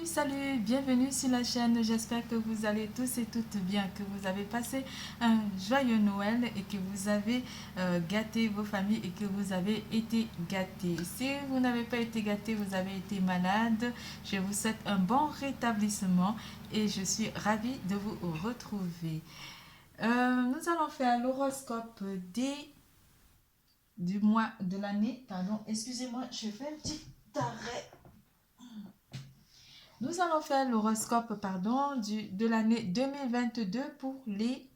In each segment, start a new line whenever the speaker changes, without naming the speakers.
Bienvenue sur la chaîne. J'espère que vous allez tous et toutes bien, que vous avez passé un joyeux Noël et que vous avez gâté vos familles et que vous avez été gâtés. Si vous n'avez pas été gâtés, vous avez été malade, je vous souhaite un bon rétablissement et je suis ravie de vous retrouver. Nous allons faire l'horoscope du mois de l'année. Pardon, excusez-moi, je fais un petit arrêt. Nous allons faire l'horoscope de l'année 2022 pour les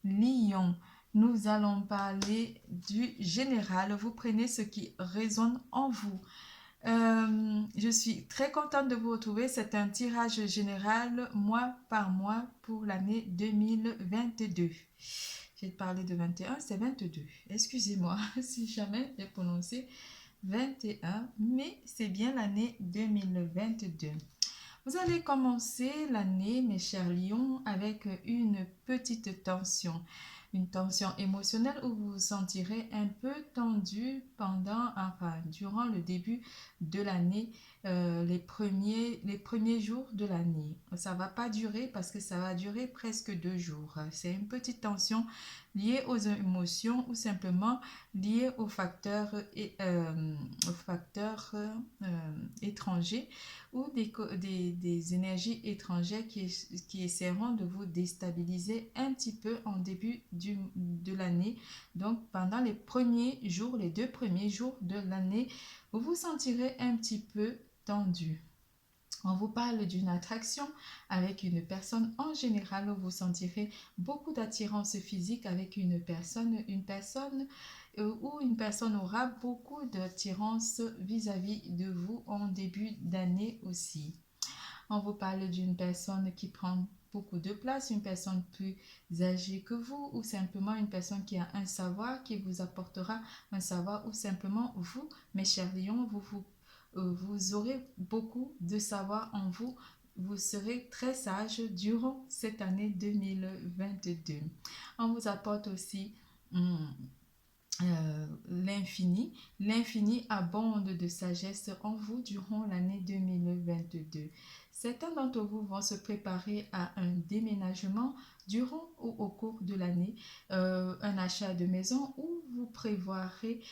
lions. Nous allons parler du général. Vous prenez ce qui résonne en vous. Je suis très contente de vous retrouver. C'est un tirage général mois par mois pour l'année 2022. J'ai parlé de 21, c'est 22. Excusez-moi si jamais j'ai prononcé 21, mais c'est bien l'année 2022. Vous allez commencer l'année, mes chers lions, avec une petite tension. Une tension émotionnelle où vous vous sentirez un peu tendu durant le début de l'année, les premiers jours de l'année. Ça ne va pas durer parce que ça va durer presque 2 jours. C'est une petite tension liée aux émotions ou simplement liée aux facteurs étrangers ou des énergies étrangères qui essaieront de vous déstabiliser un petit peu en début de l'année. Donc, pendant les 2 premiers jours de l'année, vous vous sentirez un petit peu tendu. On vous parle d'une attraction avec une personne. En général, vous sentirez beaucoup d'attirance physique avec une personne ou une personne aura beaucoup d'attirance vis-à-vis de vous en début d'année aussi. On vous parle d'une personne qui prend beaucoup de place, une personne plus âgée que vous ou simplement une personne qui a un savoir, qui vous apportera un savoir ou simplement vous, mes chers lions, vous aurez beaucoup de savoir en vous. Vous serez très sage durant cette année 2022. On vous apporte aussi l'infini. L'infini abonde de sagesse en vous durant l'année 2022. Certains d'entre vous vont se préparer à un déménagement durant ou au cours de l'année, un achat de maison ou vous prévoirez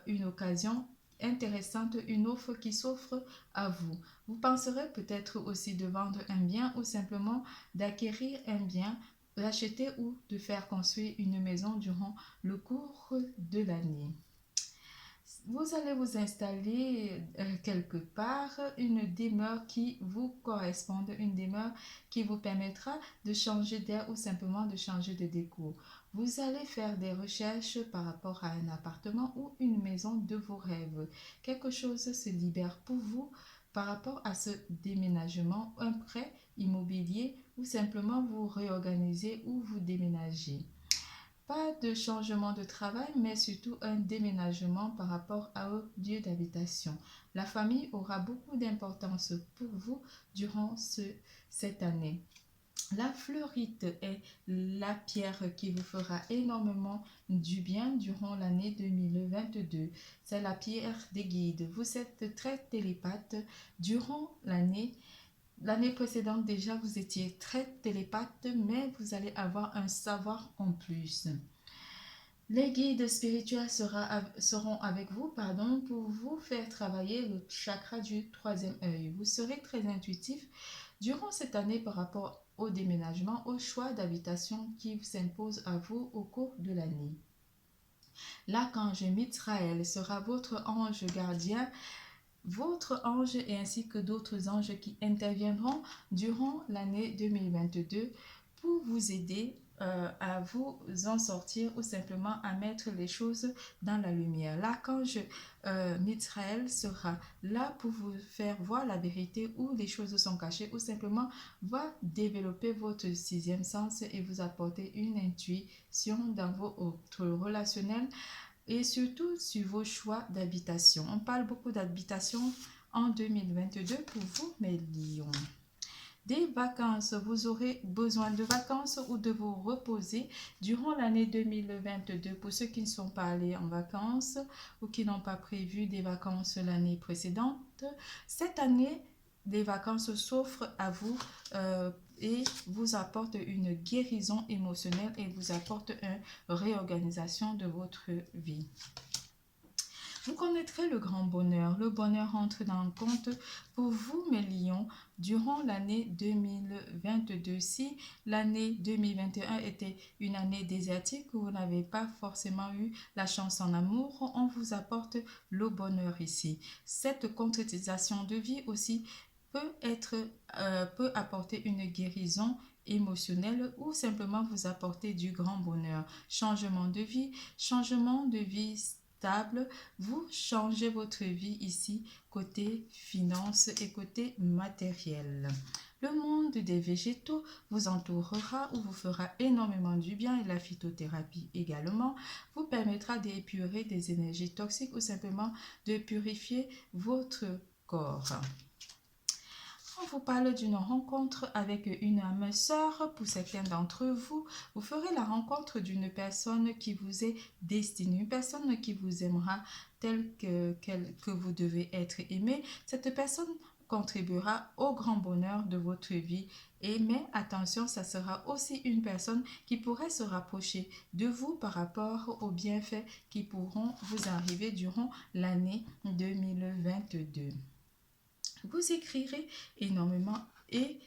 une occasion intéressante, une offre qui s'offre à vous. Vous penserez peut-être aussi de vendre un bien ou simplement d'acquérir un bien, d'acheter ou de faire construire une maison durant le cours de l'année. Vous allez vous installer quelque part, une demeure qui vous corresponde, une demeure qui vous permettra de changer d'air ou simplement de changer de décor. Vous allez faire des recherches par rapport à un appartement ou une maison de vos rêves. Quelque chose se libère pour vous par rapport à ce déménagement, un prêt immobilier ou simplement vous réorganiser ou vous déménager. Pas de changement de travail, mais surtout un déménagement par rapport à au lieu d'habitation. La famille aura beaucoup d'importance pour vous durant cette année. La fluorite est la pierre qui vous fera énormément du bien durant l'année 2022. C'est la pierre des guides. Vous êtes très télépathe durant l'année. L'année précédente déjà, vous étiez très télépathe, mais vous allez avoir un savoir en plus. Les guides spirituels seront avec vous pour vous faire travailler le chakra du troisième œil. Vous serez très intuitif durant cette année par rapport au déménagement, au choix d'habitation qui s'impose à vous au cours de l'année. L'archange Mitraël sera votre ange gardien, votre ange et ainsi que d'autres anges qui interviendront durant l'année 2022 pour vous aider à vous en sortir ou simplement à mettre les choses dans la lumière. L'archange Mitraël sera là pour vous faire voir la vérité où les choses sont cachées ou simplement va développer votre sixième sens et vous apporter une intuition dans votre relationnel et surtout sur vos choix d'habitation. On parle beaucoup d'habitation en 2022 pour vous, mes lions. Des vacances, vous aurez besoin de vacances ou de vous reposer durant l'année 2022. Pour ceux qui ne sont pas allés en vacances ou qui n'ont pas prévu des vacances l'année précédente, cette année, des vacances s'offrent à vous et vous apporte une guérison émotionnelle et vous apporte une réorganisation de votre vie. Vous connaîtrez le grand bonheur. Le bonheur entre dans le compte pour vous, mes lions, durant l'année 2022. Si l'année 2021 était une année désertique où vous n'avez pas forcément eu la chance en amour, on vous apporte le bonheur ici. Cette concrétisation de vie aussi peut apporter une guérison émotionnelle ou simplement vous apporter du grand bonheur. Changement de vie stable, vous changez votre vie ici côté finance et côté matériel. Le monde des végétaux vous entourera ou vous fera énormément du bien et la phytothérapie également vous permettra d'épurer des énergies toxiques ou simplement de purifier votre corps. On vous parle d'une rencontre avec une âme sœur. Pour certains d'entre vous, vous ferez la rencontre d'une personne qui vous est destinée, une personne qui vous aimera telle que vous devez être aimé. Cette personne contribuera au grand bonheur de votre vie. Mais attention, ça sera aussi une personne qui pourrait se rapprocher de vous par rapport aux bienfaits qui pourront vous arriver durant l'année 2022. Vous écrirez énormément et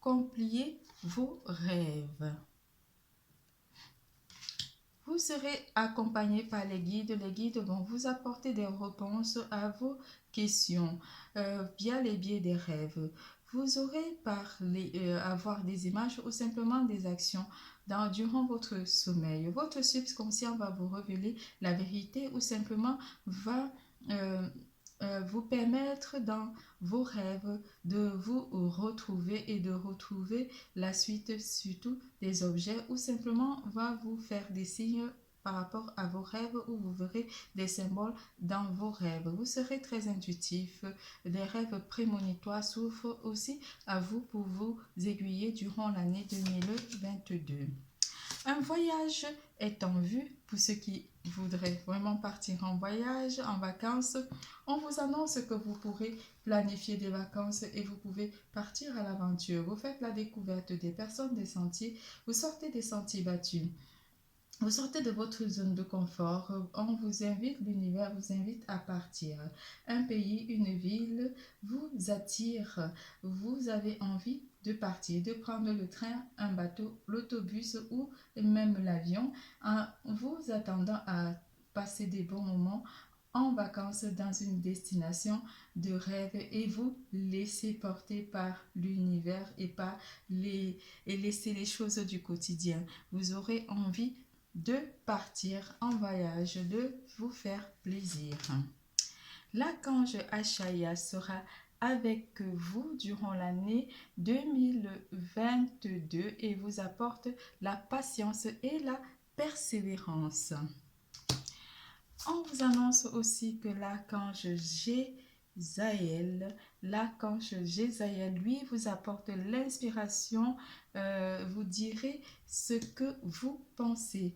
accomplirez vos rêves. Vous serez accompagné par les guides. Les guides vont vous apporter des réponses à vos questions via les biais des rêves. Vous aurez avoir des images ou simplement des actions durant votre sommeil. Votre subconscient va vous révéler la vérité ou simplement va vous permettre dans vos rêves de vous retrouver et de retrouver la suite surtout des objets ou simplement va vous faire des signes par rapport à vos rêves où vous verrez des symboles dans vos rêves. Vous serez très intuitif. Des rêves prémonitoires s'ouvrent aussi à vous pour vous aiguiller durant l'année 2022. Un voyage est en vue pour ceux qui voudraient vraiment partir en voyage, en vacances. On vous annonce que vous pourrez planifier des vacances et vous pouvez partir à l'aventure. Vous faites la découverte des personnes, des sentiers, vous sortez des sentiers battus. Vous sortez de votre zone de confort, on vous invite, l'univers vous invite à partir. Un pays, une ville vous attire, vous avez envie de partir, de prendre le train, un bateau, l'autobus ou même l'avion, en vous attendant à passer des bons moments en vacances dans une destination de rêve et vous laisser porter par l'univers et laisser les choses du quotidien. Vous aurez envie de partir en voyage, de vous faire plaisir. L'archange Achaya sera avec vous durant l'année 2022 et vous apporte la patience et la persévérance. On vous annonce aussi que l'archange Jézaël, lui, vous apporte l'inspiration, vous direz ce que vous pensez.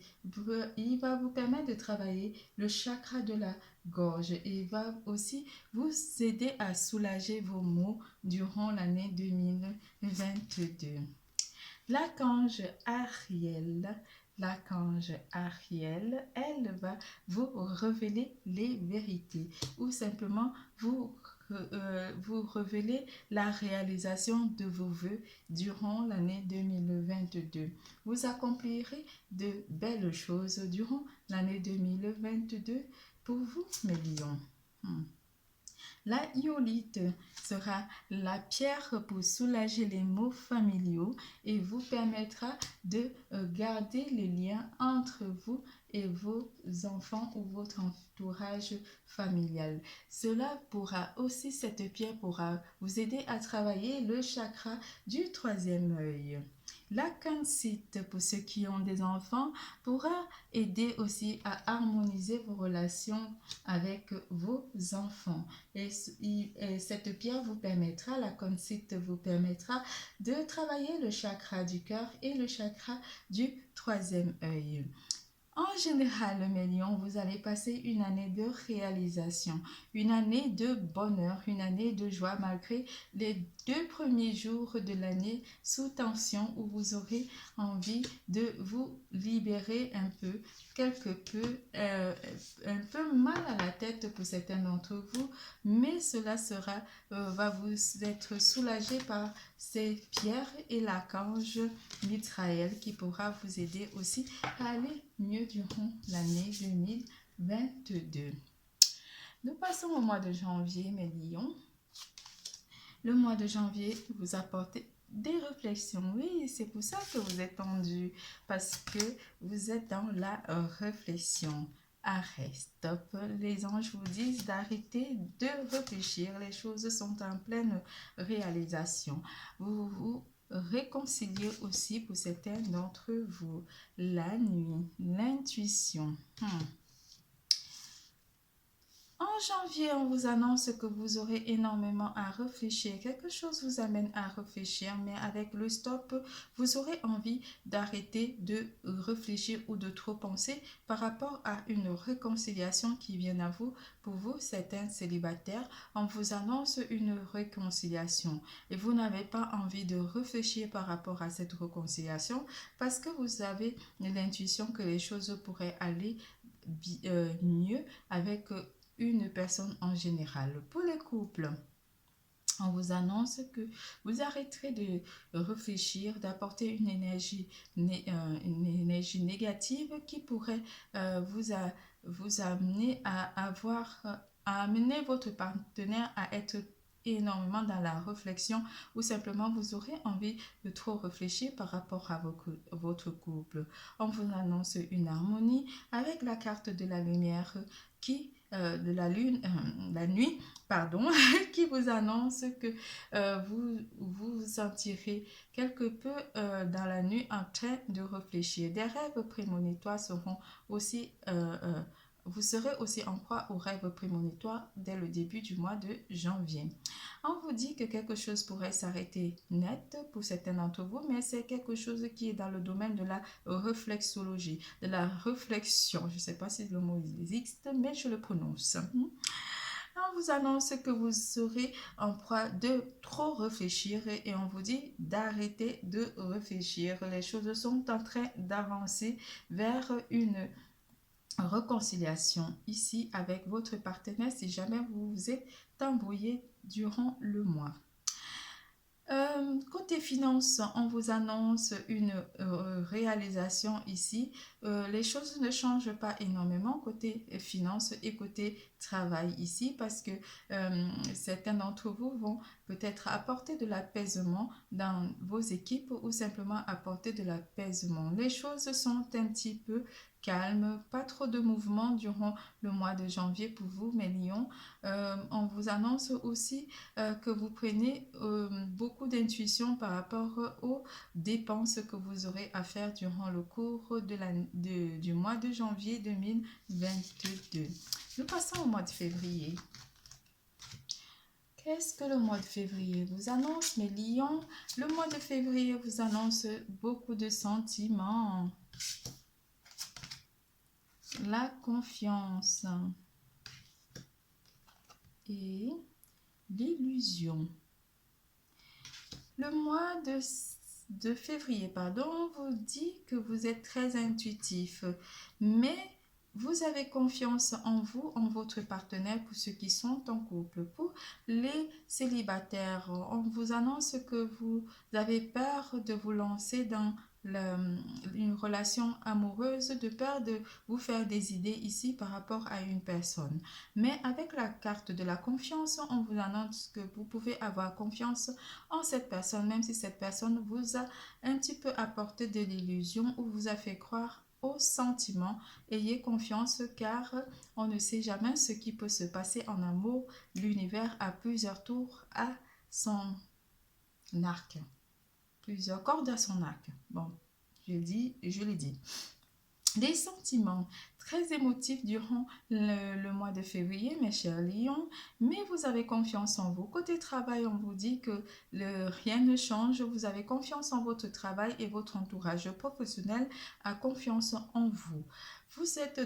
Il va vous permettre de travailler le chakra de la gorge et il va aussi vous aider à soulager vos maux durant l'année 2022. L'archange Ariel, elle va vous révéler les vérités ou simplement vous révéler la réalisation de vos vœux durant l'année 2022. Vous accomplirez de belles choses durant l'année 2022 pour vous, mes lions. La hyolite sera la pierre pour soulager les maux familiaux et vous permettra de garder les liens entre vous et vos enfants ou votre entourage familial. Cette pierre pourra vous aider à travailler le chakra du troisième œil. La Cancite, pour ceux qui ont des enfants, pourra aider aussi à harmoniser vos relations avec vos enfants. Et cette pierre vous permettra, la Cancite vous permettra de travailler le chakra du cœur et le chakra du troisième œil. En général, mes lions, vous allez passer une année de réalisation, une année de bonheur, une année de joie malgré les 2 premiers jours de l'année sous tension où vous aurez envie de vous libérer quelque peu, un peu mal à la tête pour certains d'entre vous, mais cela va vous être soulagé par ces pierres et l'archange Mitraël qui pourra vous aider aussi à aller mieux durant l'année 2022. Nous passons au mois de janvier, mes lions. Le mois de janvier vous apporte des réflexions. Oui, c'est pour ça que vous êtes tendu, parce que vous êtes dans la réflexion. Arrête, stop. Les anges vous disent d'arrêter de réfléchir. Les choses sont en pleine réalisation. Vous vous réconciliez aussi pour certains d'entre vous. La nuit, l'intuition. En janvier, on vous annonce que vous aurez énormément à réfléchir. Quelque chose vous amène à réfléchir, mais avec le stop, vous aurez envie d'arrêter de réfléchir ou de trop penser par rapport à une réconciliation qui vient à vous. Pour vous, certains célibataires, on vous annonce une réconciliation et vous n'avez pas envie de réfléchir par rapport à cette réconciliation parce que vous avez l'intuition que les choses pourraient aller mieux avec une personne en général. Pour les couples, on vous annonce que vous arrêterez de réfléchir, d'apporter une énergie négative qui pourrait vous amener à amener votre partenaire à être énormément dans la réflexion ou simplement vous aurez envie de trop réfléchir par rapport à votre couple. On vous annonce une harmonie avec la carte de la lumière de la nuit, pardon, qui vous annonce que vous vous sentirez quelque peu dans la nuit en train de réfléchir. Des rêves prémonitoires seront aussi vous serez aussi en proie aux rêves prémonitoires dès le début du mois de janvier. On vous dit que quelque chose pourrait s'arrêter net pour certains d'entre vous, mais c'est quelque chose qui est dans le domaine de la réflexologie, de la réflexion. Je ne sais pas si le mot existe, mais je le prononce. On vous annonce que vous serez en proie de trop réfléchir et on vous dit d'arrêter de réfléchir. Les choses sont en train d'avancer vers une réconciliation ici avec votre partenaire si jamais vous vous êtes embrouillé durant le mois. Côté finance, on vous annonce une réalisation ici. Les choses ne changent pas énormément côté finance et côté travail ici parce que certains d'entre vous vont peut-être apporter de l'apaisement dans vos équipes ou simplement apporter de l'apaisement. Les choses sont un petit peu calmes, pas trop de mouvement durant le mois de janvier pour vous, mes lions. On vous annonce aussi que vous prenez beaucoup d'intuition par rapport aux dépenses que vous aurez à faire durant le cours du mois de janvier 2022. Nous passons au mois de février. Qu'est-ce que le mois de février vous annonce, mes lions? Le mois de février vous annonce beaucoup de sentiments. La confiance et l'illusion. Le mois de février, vous dit que vous êtes très intuitif, mais vous avez confiance en vous, en votre partenaire pour ceux qui sont en couple. Pour les célibataires, on vous annonce que vous avez peur de vous lancer dans une relation amoureuse, de peur de vous faire des idées ici par rapport à une personne. Mais avec la carte de la confiance, on vous annonce que vous pouvez avoir confiance en cette personne, même si cette personne vous a un petit peu apporté de l'illusion ou vous a fait croire aux sentiments. Ayez confiance car on ne sait jamais ce qui peut se passer en amour. L'univers a plusieurs tours à son arc. Plusieurs cordes à son arc. Bon, je l'ai dit. Des sentiments très émotifs durant le mois de février, mes chers lions, mais vous avez confiance en vous. Côté travail, on vous dit que rien ne change. Vous avez confiance en votre travail et votre entourage professionnel a confiance en vous. vous êtes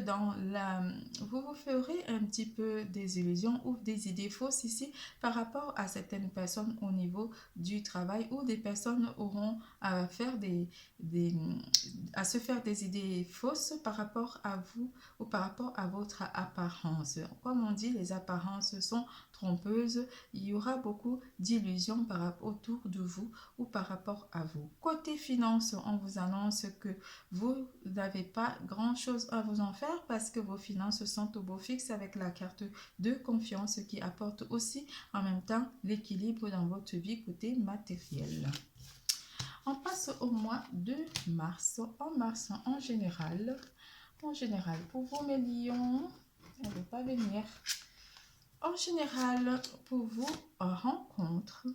vous vous ferez un petit peu des illusions ou des idées fausses ici par rapport à certaines personnes au niveau du travail, ou des personnes auront à faire des, à se faire des idées fausses par rapport à vous ou par rapport à votre apparence. Comme on dit, les apparences sont trompeuses. Il y aura beaucoup d'illusions autour de vous ou par rapport à vous. Côté finance, on vous annonce que vous n'avez pas grand-chose à vous en faire parce que vos finances sont au beau fixe avec la carte de confiance qui apporte aussi en même temps l'équilibre dans votre vie côté matériel. On passe au mois de mars. En mars, en général, pour vous mes lions, elle ne veut pas venir. En général, pour vous, rencontre,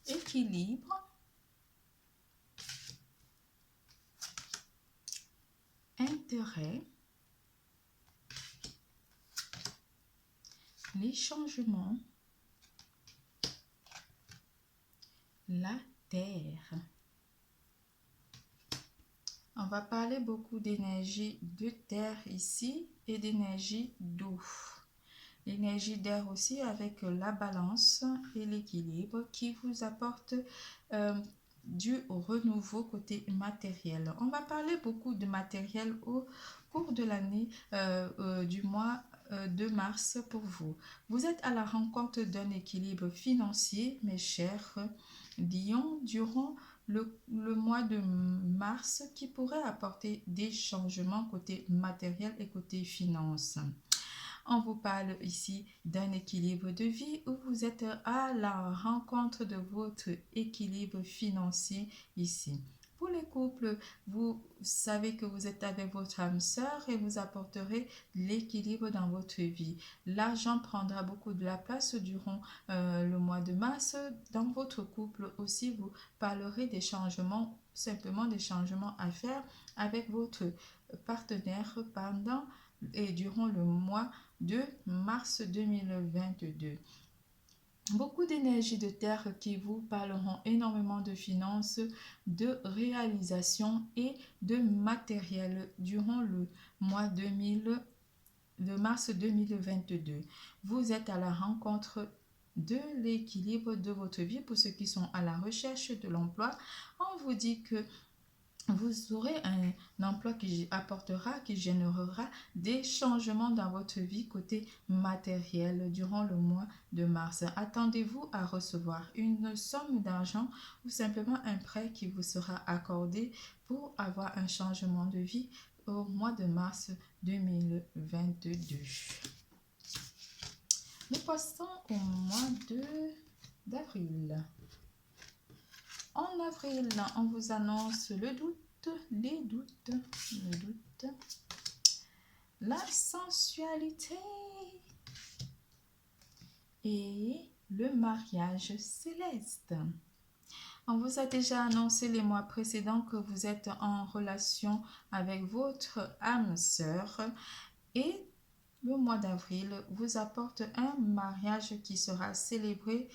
équilibre, intérêt, les changements, la terre. On va parler beaucoup d'énergie de terre ici et d'énergie d'eau. L'énergie d'air aussi avec la balance et l'équilibre qui vous apporte du renouveau côté matériel. On va parler beaucoup de matériel au cours de l'année du mois de mars pour vous. Vous êtes à la rencontre d'un équilibre financier, mes chers lions, durant le mois de mars qui pourrait apporter des changements côté matériel et côté finance. On vous parle ici d'un équilibre de vie où vous êtes à la rencontre de votre équilibre financier ici. Pour les couples, vous savez que vous êtes avec votre âme sœur et vous apporterez l'équilibre dans votre vie. L'argent prendra beaucoup de la place durant le mois de mars. Dans votre couple aussi, vous parlerez des changements, simplement des changements à faire avec votre partenaire pendant et durant le mois de mars 2022. Beaucoup d'énergie de terre qui vous parleront énormément de finances, de réalisation et de matériel durant le mois de mars 2022. Vous êtes à la rencontre de l'équilibre de votre vie. Pour ceux qui sont à la recherche de l'emploi, on vous dit que vous aurez un emploi qui apportera, qui générera des changements dans votre vie côté matériel durant le mois de mars. Attendez-vous à recevoir une somme d'argent ou simplement un prêt qui vous sera accordé pour avoir un changement de vie au mois de mars 2022. Nous passons au mois d'avril. En avril, on vous annonce le doute, les doutes, le doute, la sensualité et le mariage céleste. On vous a déjà annoncé les mois précédents que vous êtes en relation avec votre âme sœur et le mois d'avril vous apporte un mariage qui sera célébré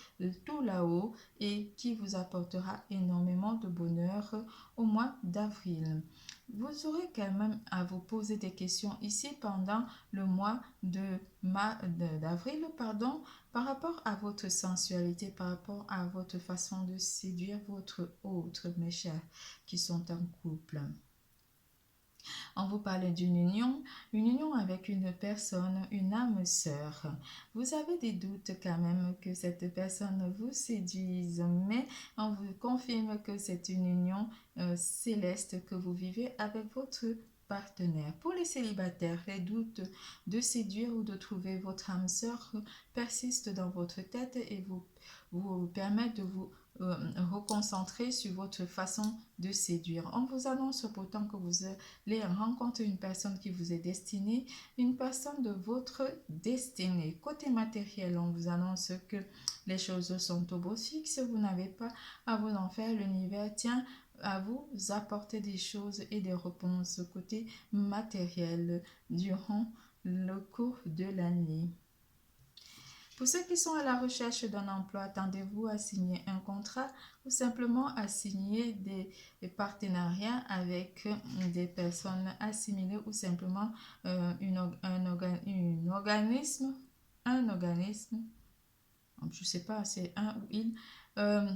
tout là-haut et qui vous apportera énormément de bonheur au mois d'avril. Vous aurez quand même à vous poser des questions ici pendant le mois d'avril, par rapport à votre sensualité, par rapport à votre façon de séduire votre autre, mes chers, qui sont en couple. On vous parle d'une union avec une personne, une âme sœur. Vous avez des doutes quand même que cette personne vous séduise, mais on vous confirme que c'est une union céleste que vous vivez avec votre partenaire. Pour les célibataires, les doutes de séduire ou de trouver votre âme sœur persistent dans votre tête et vous permettent de vous reconcentrer sur votre façon de séduire. On vous annonce pourtant que vous allez rencontrer une personne qui vous est destinée, une personne de votre destinée. Côté matériel, on vous annonce que les choses sont au beau fixe, vous n'avez pas à vous en faire, l'univers tient à vous apporter des choses et des réponses côté matériel durant le cours de l'année. Pour ceux qui sont à la recherche d'un emploi, attendez-vous à signer un contrat ou simplement à signer des partenariats avec des personnes assimilées ou simplement un organisme, je ne sais pas, c'est un ou une, euh,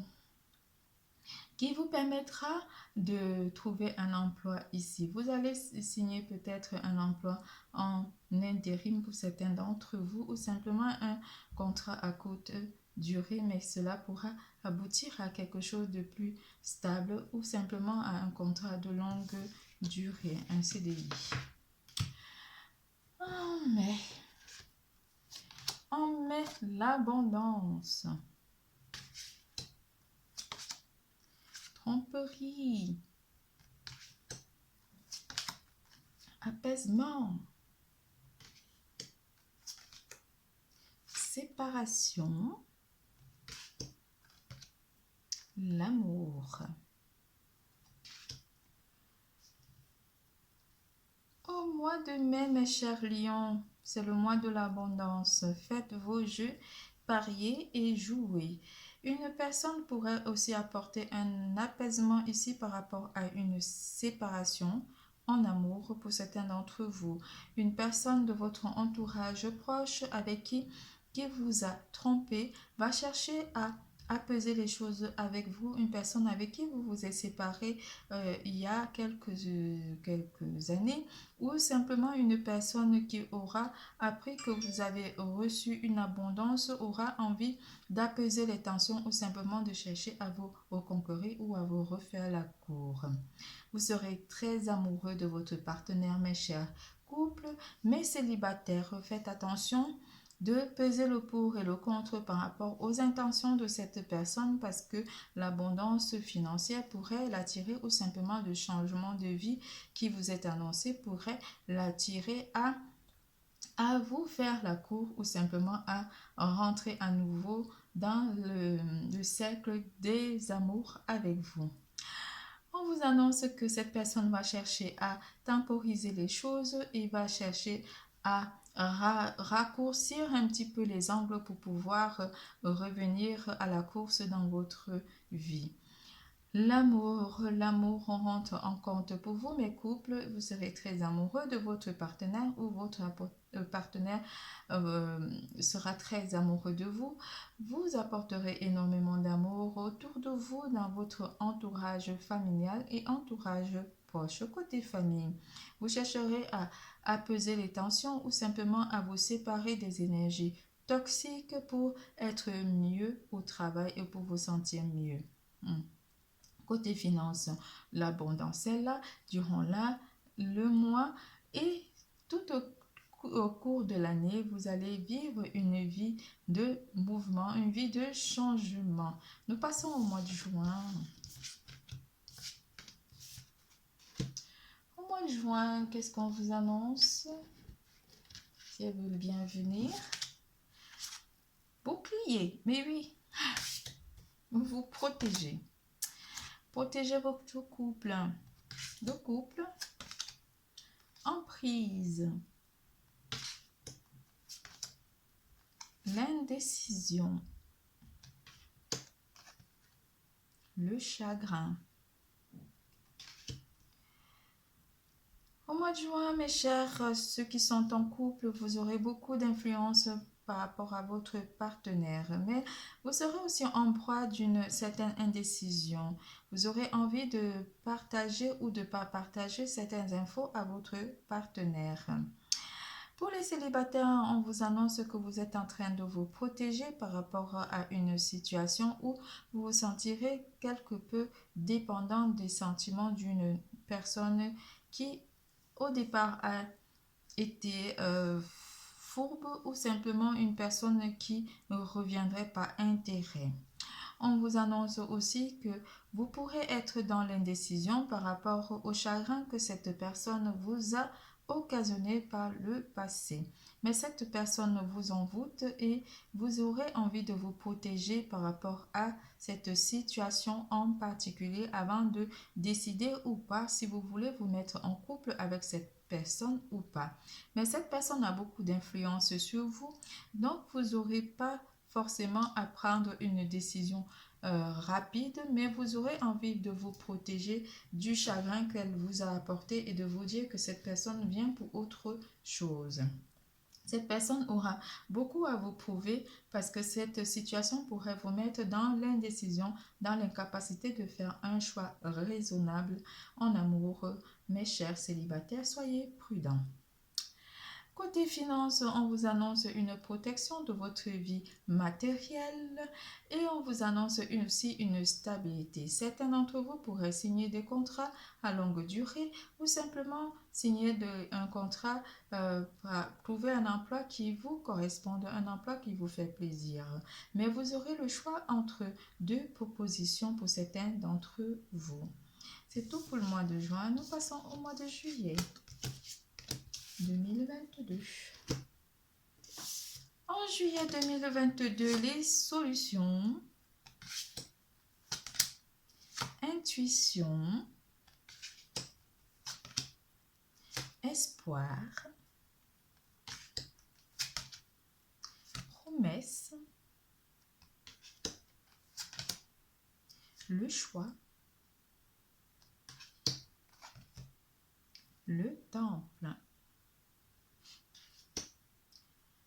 qui vous permettra de trouver un emploi ici. Vous allez signer peut-être un emploi en intérim pour certains d'entre vous ou simplement un contrat à courte durée, mais cela pourra aboutir à quelque chose de plus stable ou simplement à un contrat de longue durée, un CDI. On met l'abondance. Tromperie. Apaisement. Séparation. L'amour. Au mois de mai, mes chers lions, c'est le mois de l'abondance. Faites vos jeux, pariez et jouez. Une personne pourrait aussi apporter un apaisement ici par rapport à une séparation en amour pour certains d'entre vous. Une personne de votre entourage proche avec qui vous a trompé va chercher à apaiser les choses avec vous. Une personne avec qui vous vous êtes séparé il y a quelques années, ou simplement une personne qui aura appris que vous avez reçu une abondance aura envie d'apaiser les tensions ou simplement de chercher à vous reconquérir ou à vous refaire la cour. Vous serez très amoureux de votre partenaire, mes chers couples, mais célibataires. Faites attention de peser le pour et le contre par rapport aux intentions de cette personne parce que l'abondance financière pourrait l'attirer ou simplement le changement de vie qui vous est annoncé pourrait l'attirer à vous faire la cour ou simplement à rentrer à nouveau dans le cercle des amours avec vous. On vous annonce que cette personne va chercher à temporiser les choses et va chercher à raccourcir un petit peu les angles pour pouvoir revenir à la course dans votre vie. L'amour on rentre en compte pour vous, mes couples. Vous serez très amoureux de votre partenaire ou votre partenaire sera très amoureux de vous. Vous apporterez énormément d'amour autour de vous dans votre entourage familial et entourage proche. Côté famille, vous chercherez à apaiser les tensions ou simplement à vous séparer des énergies toxiques pour être mieux au travail et pour vous sentir mieux. Côté finances, l'abondance est là durant le mois et tout au cours de l'année, vous allez vivre une vie de mouvement, une vie de changement. Nous passons au mois de juin. Au mois de juin, qu'est-ce qu'on vous annonce? Si elle veut bien venir. Bouclier, mais oui, vous protégez. Protégez votre couple. De couple. Emprise. L'indécision. Le chagrin. Au mois de juin, mes chers, ceux qui sont en couple, vous aurez beaucoup d'influence par rapport à votre partenaire, mais vous serez aussi en proie d'une certaine indécision. Vous aurez envie de partager ou de ne pas partager certaines infos à votre partenaire. Pour les célibataires, on vous annonce que vous êtes en train de vous protéger par rapport à une situation où vous vous sentirez quelque peu dépendant des sentiments d'une personne qui au départ a été fourbe ou simplement une personne qui ne reviendrait par intérêt. On vous annonce aussi que vous pourrez être dans l'indécision par rapport au chagrin que cette personne vous a occasionné par le passé. mais cette personne vous envoûte et vous aurez envie de vous protéger par rapport à cette situation en particulier avant de décider ou pas si vous voulez vous mettre en couple avec cette personne ou pas. Mais cette personne a beaucoup d'influence sur vous, donc vous n'aurez pas forcément à prendre une décision rapide, mais vous aurez envie de vous protéger du chagrin qu'elle vous a apporté et de vous dire que cette personne vient pour autre chose. Cette personne aura beaucoup à vous prouver parce que cette situation pourrait vous mettre dans l'indécision, dans l'incapacité de faire un choix raisonnable en amour. Mes chers célibataires, soyez prudents. Côté finances, on vous annonce une protection de votre vie matérielle et on vous annonce aussi une stabilité. Certains d'entre vous pourraient signer des contrats à longue durée ou simplement signer un contrat pour trouver un emploi qui vous corresponde, un emploi qui vous fait plaisir. Mais vous aurez le choix entre deux propositions pour certains d'entre vous. C'est tout pour le mois de juin. Nous passons au mois de juillet 2022. En juillet 2022, les solutions, intuition, espoir, promesse, le choix, le temple.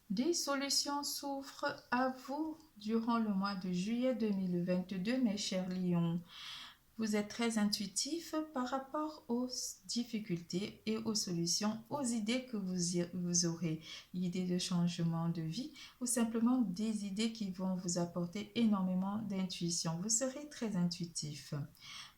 Des solutions s'ouvrent à vous durant le mois de juillet 2022, mes chers lions. Vous êtes très intuitif par rapport aux difficultés et aux solutions, aux idées que vous aurez. L'idée de changement de vie ou simplement des idées qui vont vous apporter énormément d'intuition. Vous serez très intuitif.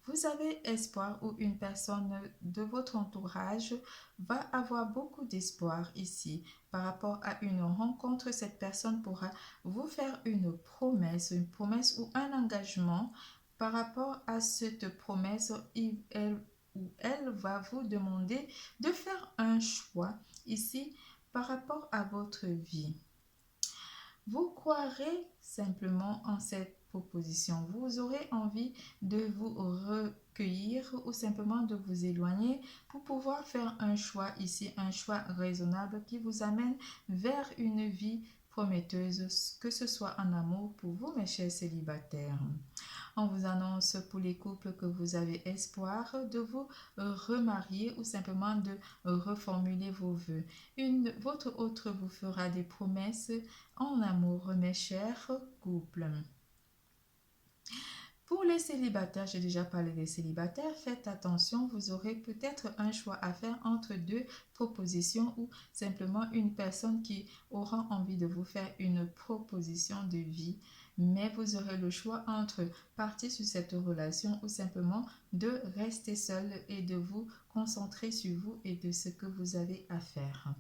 Vous avez espoir ou une personne de votre entourage va avoir beaucoup d'espoir ici. Par rapport à une rencontre, cette personne pourra vous faire une promesse ou un engagement. Par rapport à cette promesse, elle va vous demander de faire un choix ici par rapport à votre vie. Vous croirez simplement en cette proposition. Vous aurez envie de vous recueillir ou simplement de vous éloigner pour pouvoir faire un choix ici, un choix raisonnable qui vous amène vers une vie prometteuse, que ce soit en amour pour vous, mes chers célibataires. On vous annonce pour les couples que vous avez espoir de vous remarier ou simplement de reformuler vos vœux. Votre autre vous fera des promesses en amour, mes chers couples. Pour les célibataires, j'ai déjà parlé des célibataires, faites attention, vous aurez peut-être un choix à faire entre deux propositions ou simplement une personne qui aura envie de vous faire une proposition de vie, mais vous aurez le choix entre partir sur cette relation ou simplement de rester seul et de vous concentrer sur vous et de ce que vous avez à faire.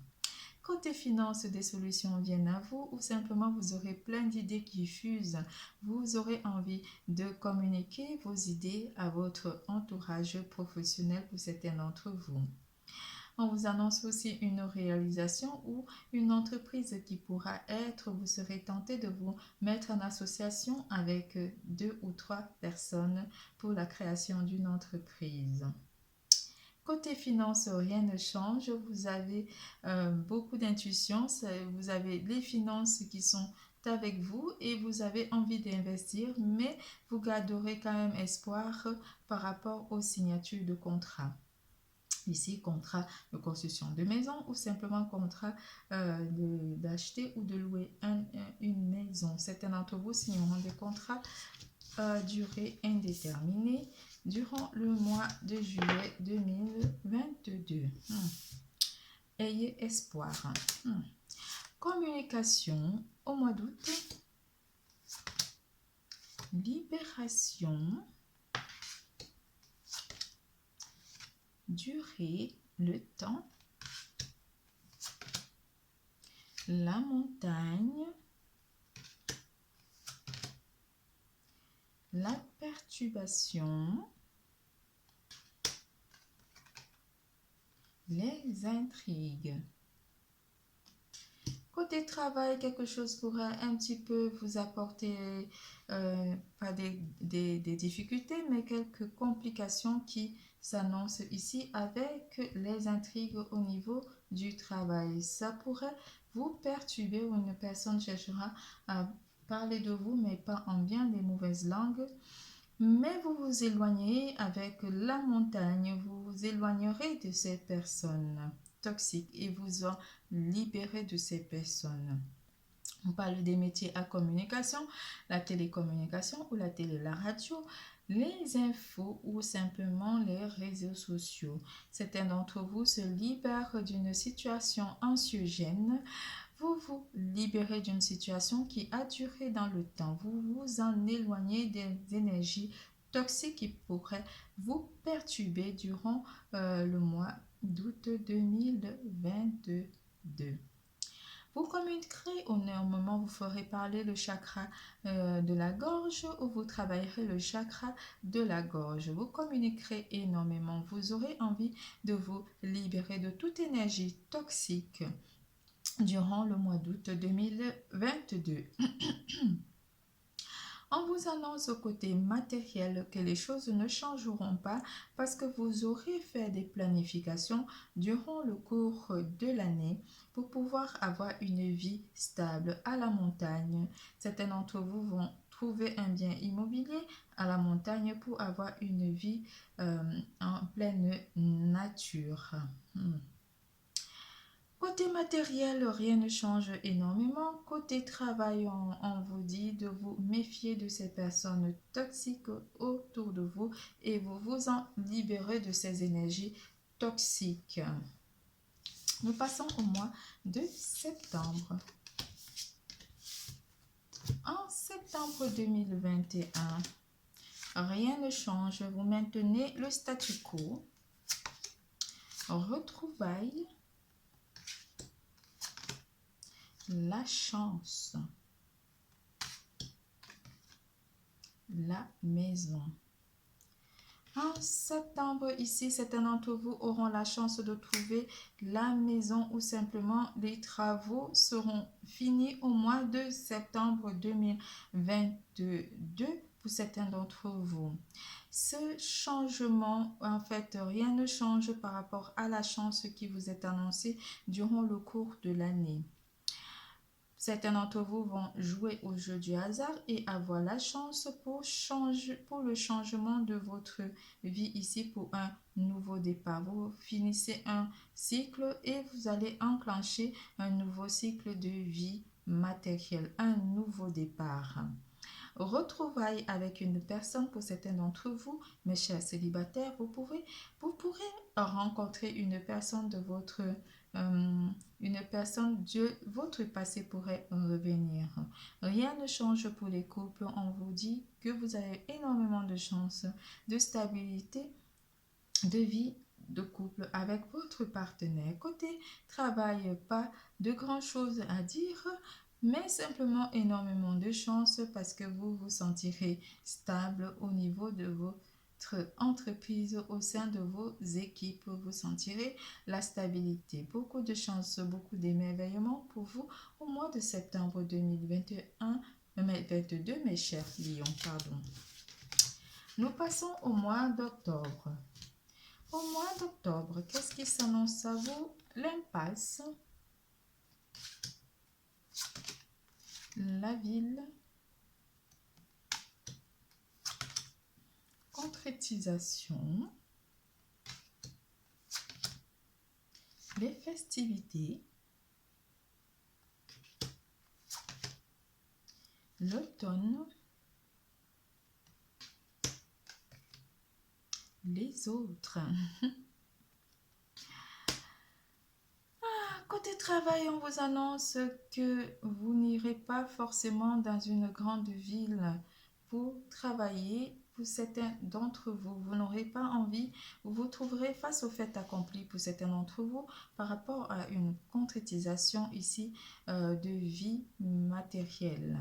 Côté finances, des solutions viennent à vous ou simplement vous aurez plein d'idées qui fusent. Vous aurez envie de communiquer vos idées à votre entourage professionnel pour certains d'entre vous. On vous annonce aussi une réalisation ou une entreprise qui pourra être, vous serez tenté de vous mettre en association avec 2 ou 3 personnes pour la création d'une entreprise. Côté finances, rien ne change. Vous avez beaucoup d'intuition. Vous avez les finances qui sont avec vous et vous avez envie d'investir, mais vous garderez quand même espoir par rapport aux signatures de contrats. Ici, contrat de construction de maison ou simplement contrat d'acheter ou de louer une maison. Certains d'entre vous signeront des contrats durée indéterminée durant le mois de juillet 2022. Ayez espoir. Communication au mois d'août. Libération. Durée, le temps. La montagne. La perturbation. Les intrigues. Côté travail, quelque chose pourrait un petit peu vous apporter, pas des difficultés, mais quelques complications qui s'annoncent ici avec les intrigues au niveau du travail. Ça pourrait vous perturber ou une personne cherchera à parler de vous, mais pas en bien des mauvaises langues. Mais vous vous éloignez avec la montagne, vous vous éloignerez de ces personnes toxiques et vous en libérez de ces personnes. On parle des métiers à communication, la télécommunication ou la radio, les infos ou simplement les réseaux sociaux. Certains d'entre vous se libèrent d'une situation anxiogène. Vous vous libérez d'une situation qui a duré dans le temps. Vous vous en éloignez des énergies toxiques qui pourraient vous perturber durant le mois d'août 2022. Vous communiquerez au moment où vous ferez parler le chakra de la gorge ou vous travaillerez le chakra de la gorge. Vous communiquerez énormément. Vous aurez envie de vous libérer de toute énergie toxique durant le mois d'août 2022. On vous annonce au côté matériel que les choses ne changeront pas parce que vous aurez fait des planifications durant le cours de l'année pour pouvoir avoir une vie stable à la montagne. Certains d'entre vous vont trouver un bien immobilier à la montagne pour avoir une vie en pleine nature. Côté matériel, rien ne change énormément. Côté travail, on vous dit de vous méfier de ces personnes toxiques autour de vous et vous vous en libérez de ces énergies toxiques. Nous passons au mois de septembre. En septembre 2021, rien ne change. Vous maintenez le statu quo. Retrouvailles. La chance, la maison. En septembre, ici, certains d'entre vous auront la chance de trouver la maison ou simplement les travaux seront finis au mois de septembre 2022 pour certains d'entre vous. Ce changement, en fait, rien ne change par rapport à la chance qui vous est annoncée durant le cours de l'année. Certains d'entre vous vont jouer au jeu du hasard et avoir la chance pour le changement de votre vie ici pour un nouveau départ. Vous finissez un cycle et vous allez enclencher un nouveau cycle de vie matérielle, un nouveau départ. Retrouvailles avec une personne pour certains d'entre vous, mes chers célibataires, vous pourrez rencontrer une personne de votre passé pourrait revenir. Rien ne change pour les couples. On vous dit que vous avez énormément de chance, de stabilité, de vie de couple avec votre partenaire. Côté travail, pas de grand chose à dire, mais simplement énormément de chance parce que vous vous sentirez stable au niveau de votre entreprise, au sein de vos équipes. Vous sentirez la stabilité. Beaucoup de chance, beaucoup d'émerveillement pour vous au mois de septembre 2022, mes chers lions. Nous passons au mois d'octobre. Au mois d'octobre, qu'est-ce qui s'annonce à vous? L'impasse, la ville, concrétisation, les festivités, l'automne, les autres. Côté travail, on vous annonce que vous n'irez pas forcément dans une grande ville pour travailler. Pour certains d'entre vous, vous n'aurez pas envie, vous vous trouverez face au fait accompli pour certains d'entre vous par rapport à une concrétisation ici de vie matérielle.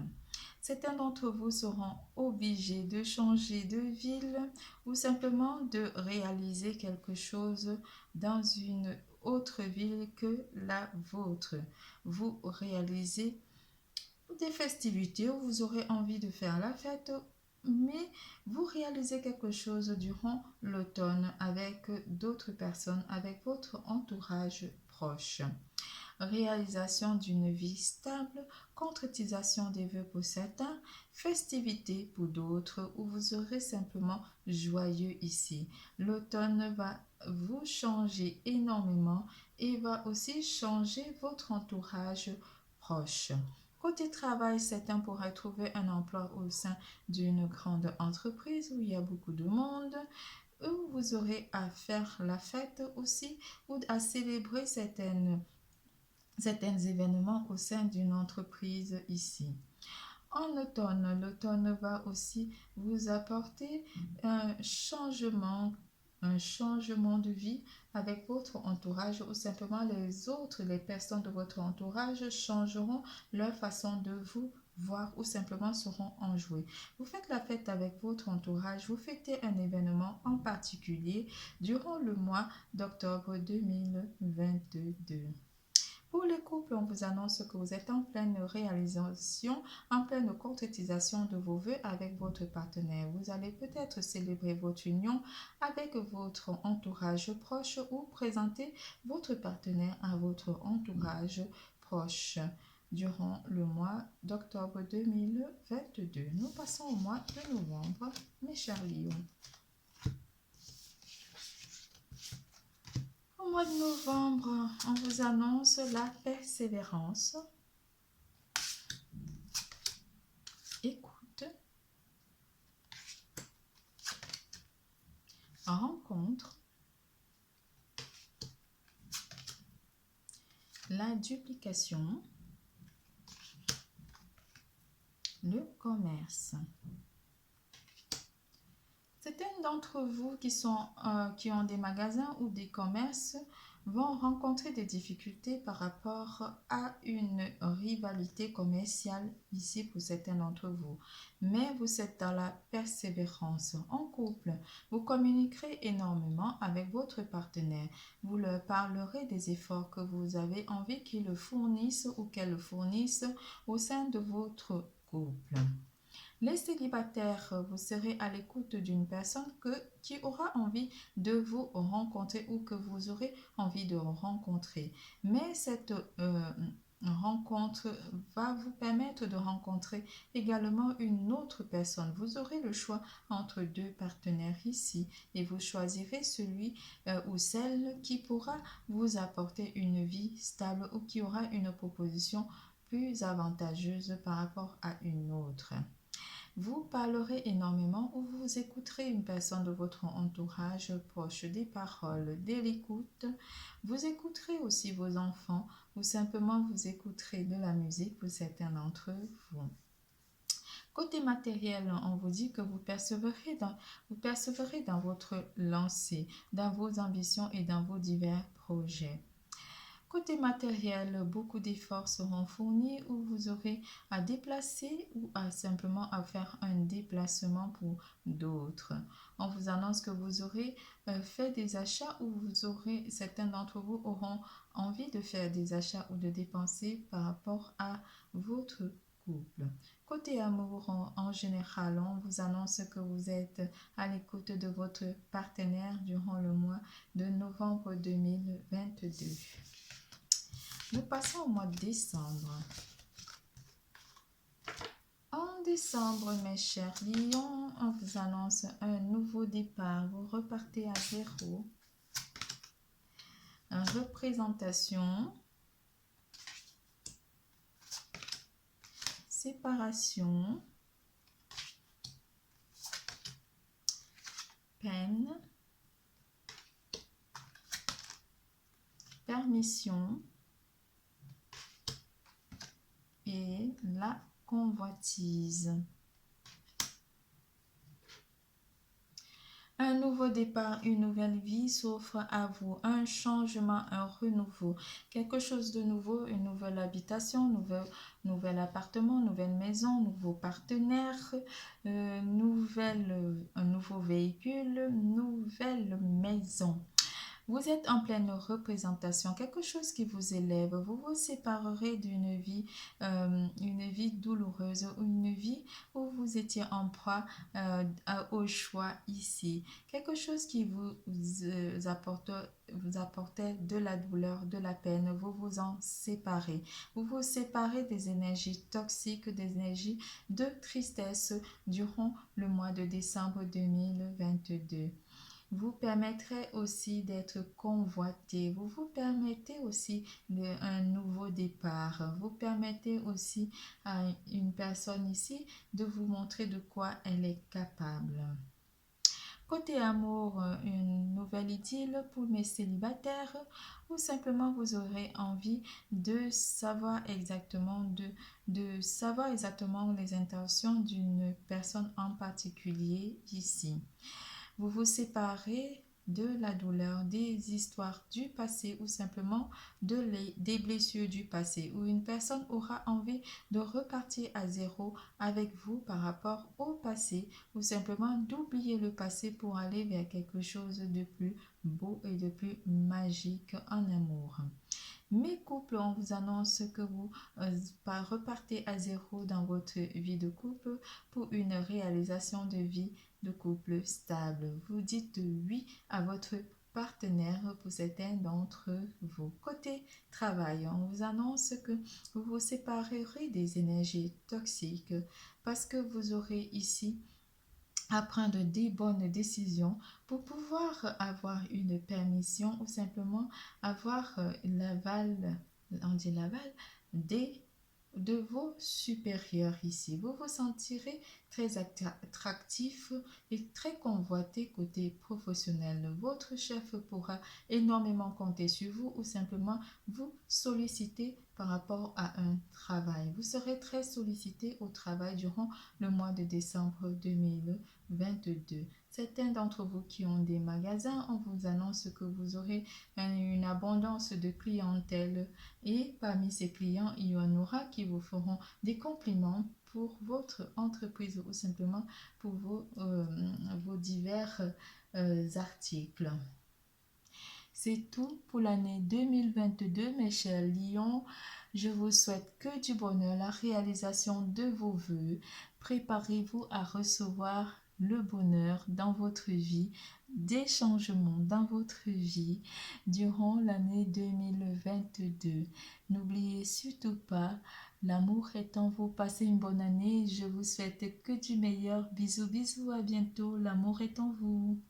Certains d'entre vous seront obligés de changer de ville ou simplement de réaliser quelque chose dans une autre ville que la vôtre. Vous réalisez des festivités où vous aurez envie de faire la fête, mais vous réalisez quelque chose durant l'automne avec d'autres personnes, avec votre entourage proche. Réalisation d'une vie stable, concrétisation des vœux pour certains, festivités pour d'autres, où vous serez simplement joyeux ici. L'automne va vous changer énormément et va aussi changer votre entourage proche. Côté travail, certains pourraient trouver un emploi au sein d'une grande entreprise où il y a beaucoup de monde, où vous aurez à faire la fête aussi ou à célébrer certains événements au sein d'une entreprise ici. En automne, l'automne va aussi vous apporter un changement de vie avec votre entourage ou simplement les personnes de votre entourage changeront leur façon de vous voir ou simplement seront enjouées. Vous faites la fête avec votre entourage, vous fêtez un événement en particulier durant le mois d'octobre 2022. Pour les couples, on vous annonce que vous êtes en pleine réalisation, en pleine concrétisation de vos vœux avec votre partenaire. Vous allez peut-être célébrer votre union avec votre entourage proche ou présenter votre partenaire à votre entourage proche durant le mois d'octobre 2022. Nous passons au mois de novembre, mes chers lions. Au mois de novembre, on vous annonce la persévérance, écoute, rencontre, la duplication, le commerce. Certains d'entre vous qui ont des magasins ou des commerces vont rencontrer des difficultés par rapport à une rivalité commerciale ici pour certains d'entre vous. Mais vous êtes dans la persévérance. En couple, vous communiquerez énormément avec votre partenaire. Vous leur parlerez des efforts que vous avez envie qu'ils le fournissent ou qu'elle le fournisse au sein de votre couple. Les célibataires, vous serez à l'écoute d'une personne qui aura envie de vous rencontrer ou que vous aurez envie de rencontrer. Mais cette rencontre va vous permettre de rencontrer également une autre personne. Vous aurez le choix entre deux partenaires ici et vous choisirez celui ou celle qui pourra vous apporter une vie stable ou qui aura une proposition plus avantageuse par rapport à une autre. Vous parlerez énormément ou vous écouterez une personne de votre entourage proche, des paroles, de l'écoute. Vous écouterez aussi vos enfants ou simplement vous écouterez de la musique pour certains d'entre vous. Côté matériel, on vous dit que vous persévérez dans votre lancée, dans vos ambitions et dans vos divers projets. Côté matériel, beaucoup d'efforts seront fournis où vous aurez à déplacer ou simplement à faire un déplacement pour d'autres. On vous annonce que vous aurez fait des achats ou certains d'entre vous auront envie de faire des achats ou de dépenser par rapport à votre couple. Côté amour, en général, on vous annonce que vous êtes à l'écoute de votre partenaire durant le mois de novembre 2022. Nous passons au mois de décembre. En décembre, mes chers lions, on vous annonce un nouveau départ. Vous repartez à zéro. Une représentation. Séparation. Peine. Permission. Et la convoitise. Un nouveau départ, une nouvelle vie s'offre à vous, un changement, un renouveau, quelque chose de nouveau, une nouvelle habitation, nouvel appartement, nouvelle maison, nouveau partenaire, un nouveau véhicule, nouvelle maison. Vous êtes en pleine représentation, quelque chose qui vous élève. Vous vous séparerez une vie douloureuse ou une vie où vous étiez en proie au choix ici. Quelque chose qui vous apportait de la douleur, de la peine. Vous vous en séparez. Vous vous séparez des énergies toxiques, des énergies de tristesse durant le mois de décembre 2022. Vous permettrez aussi d'être convoité. Vous vous permettez aussi un nouveau départ. Vous permettez aussi à une personne ici de vous montrer de quoi elle est capable. Côté amour, une nouvelle idylle pour mes célibataires ou simplement vous aurez envie de savoir exactement les intentions d'une personne en particulier ici. Vous vous séparez de la douleur, des histoires du passé ou simplement des blessures du passé, où une personne aura envie de repartir à zéro avec vous par rapport au passé ou simplement d'oublier le passé pour aller vers quelque chose de plus beau et de plus magique en amour. Mes couples, on vous annonce que vous repartez à zéro dans votre vie de couple pour une réalisation de vie de couple stable. Vous dites oui à votre partenaire pour certains d'entre vous. Côté travail, on vous annonce que vous vous séparerez des énergies toxiques parce que vous aurez ici à prendre des bonnes décisions pour pouvoir avoir une permission ou simplement avoir l'aval, on dit l'aval, de vos supérieurs ici. Vous vous sentirez très attractif et très convoité côté professionnel. Votre chef pourra énormément compter sur vous ou simplement vous solliciter par rapport à un travail. Vous serez très sollicité au travail durant le mois de décembre 2022. Certains d'entre vous qui ont des magasins, on vous annonce que vous aurez une abondance de clientèle et parmi ces clients, il y en aura qui vous feront des compliments pour votre entreprise ou simplement pour vos divers articles. C'est tout pour l'année 2022, mes chers lions. Je vous souhaite que du bonheur, la réalisation de vos vœux. Préparez-vous à recevoir le bonheur dans votre vie, des changements dans votre vie durant l'année 2022. N'oubliez surtout pas, l'amour est en vous. Passez une bonne année. Je vous souhaite que du meilleur. Bisous, bisous, à bientôt. L'amour est en vous.